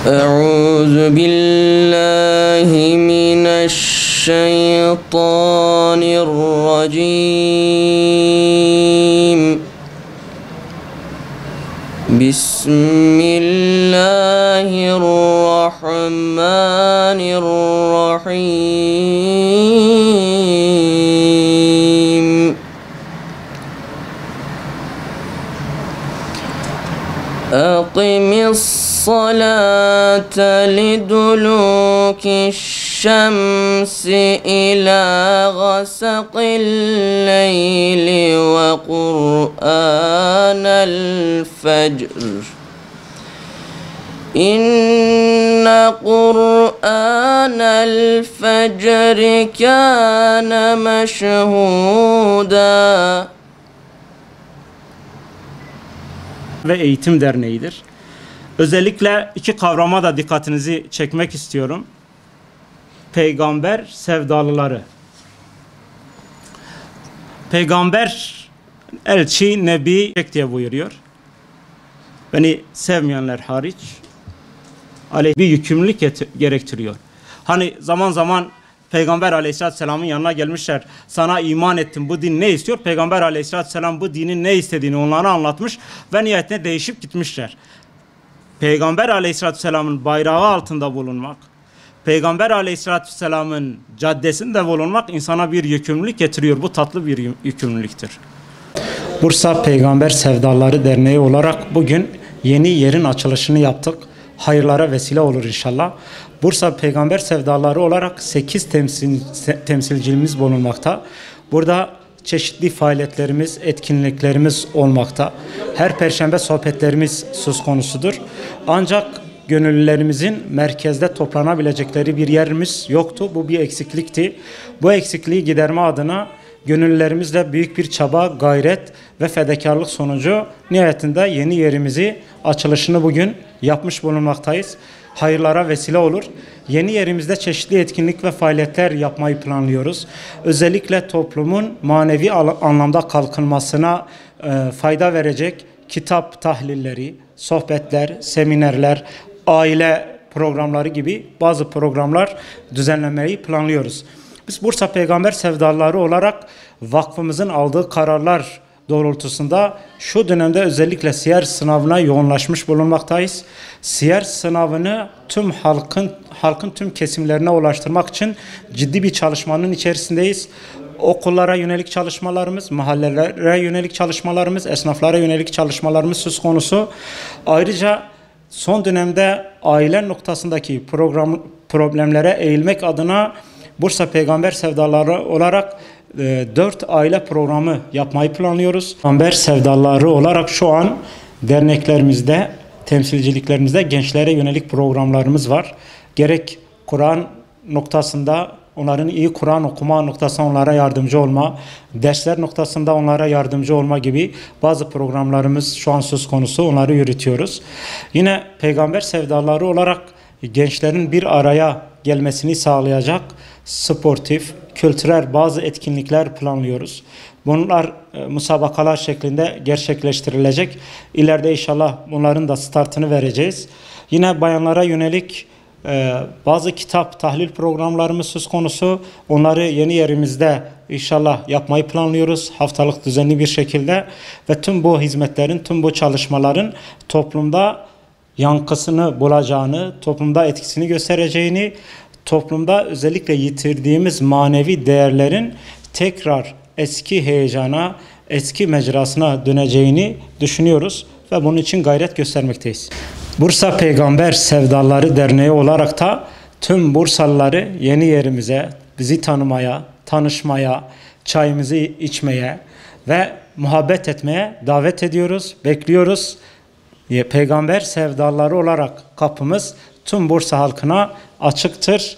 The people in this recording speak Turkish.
أعوذ بالله من الشيطان الرجيم بسم الله الرحمن الرحيم أقم الصلاة لدلوك الشمس إلى غسق الليل وقرآن الفجر إن قرآن الفجر كان مشهودا. Ve Eğitim Derneği'dir. Özellikle iki kavrama da dikkatinizi çekmek istiyorum. Peygamber sevdalıları. Peygamber, elçi, nebi diye buyuruyor. Beni sevmeyenler hariç bir yükümlülük gerektiriyor. Hani zaman zaman Peygamber Aleyhisselatü Vesselam'ın yanına gelmişler. Sana iman ettim, bu din ne istiyor? Peygamber Aleyhisselatü Vesselam bu dinin ne istediğini onlara anlatmış ve nihayetinde değişip gitmişler. Peygamber Aleyhisselatü Vesselam'ın bayrağı altında bulunmak, Peygamber Aleyhisselatü Vesselam'ın caddesinde bulunmak insana bir yükümlülük getiriyor. Bu tatlı bir yükümlülüktür. Bursa Peygamber Sevdaları Derneği olarak bugün yeni yerin açılışını yaptık. Hayırlara vesile olur inşallah. Bursa Peygamber Sevdaları olarak 8 temsilcimiz bulunmakta. Burada çeşitli faaliyetlerimiz, etkinliklerimiz olmakta. Her perşembe sohbetlerimiz söz konusudur. Ancak gönüllülerimizin merkezde toplanabilecekleri bir yerimiz yoktu. Bu bir eksiklikti. Bu eksikliği giderme adına gönüllülerimizle büyük bir çaba, gayret ve fedakarlık sonucu nihayetinde yeni yerimizi açılışını bugün yapmış bulunmaktayız. Hayırlara vesile olur. Yeni yerimizde çeşitli etkinlik ve faaliyetler yapmayı planlıyoruz. Özellikle toplumun manevi anlamda kalkınmasına fayda verecek kitap tahlilleri, sohbetler, seminerler, aile programları gibi bazı programlar düzenlemeyi planlıyoruz. Biz Bursa Peygamber Sevdaları olarak vakfımızın aldığı kararlar doğrultusunda şu dönemde özellikle siyer sınavına yoğunlaşmış bulunmaktayız. Siyer sınavını tüm halkın tüm kesimlerine ulaştırmak için ciddi bir çalışmanın içerisindeyiz. Okullara yönelik çalışmalarımız, mahallelere yönelik çalışmalarımız, esnaflara yönelik çalışmalarımız söz konusu. Ayrıca son dönemde aile noktasındaki problemlere eğilmek adına Bursa Peygamber Sevdaları olarak 4 aile programı yapmayı planlıyoruz. Peygamber Sevdaları olarak şu an derneklerimizde, temsilciliklerimizde gençlere yönelik programlarımız var. Gerek Kur'an noktasında onların iyi Kur'an okuma noktasında onlara yardımcı olma, dersler noktasında onlara yardımcı olma gibi bazı programlarımız şu an söz konusu, onları yürütüyoruz. Yine Peygamber Sevdaları olarak gençlerin bir araya gelmesini sağlayacak sportif, kültürel bazı etkinlikler planlıyoruz. Bunlar musabakalar şeklinde gerçekleştirilecek. İleride inşallah bunların da startını vereceğiz. Yine bayanlara yönelik bazı kitap tahlil programlarımız söz konusu. Onları yeni yerimizde inşallah yapmayı planlıyoruz. Haftalık düzenli bir şekilde ve tüm bu hizmetlerin, tüm bu çalışmaların toplumda yankısını bulacağını, toplumda etkisini göstereceğini, toplumda özellikle yitirdiğimiz manevi değerlerin tekrar eski heyecana, eski mecrasına döneceğini düşünüyoruz ve bunun için gayret göstermekteyiz. Bursa Peygamber Sevdaları Derneği olarak da tüm Bursalıları yeni yerimize, bizi tanımaya, tanışmaya, çayımızı içmeye ve muhabbet etmeye davet ediyoruz, bekliyoruz. Peygamber Sevdaları olarak kapımız tüm Bursa halkına açıktır.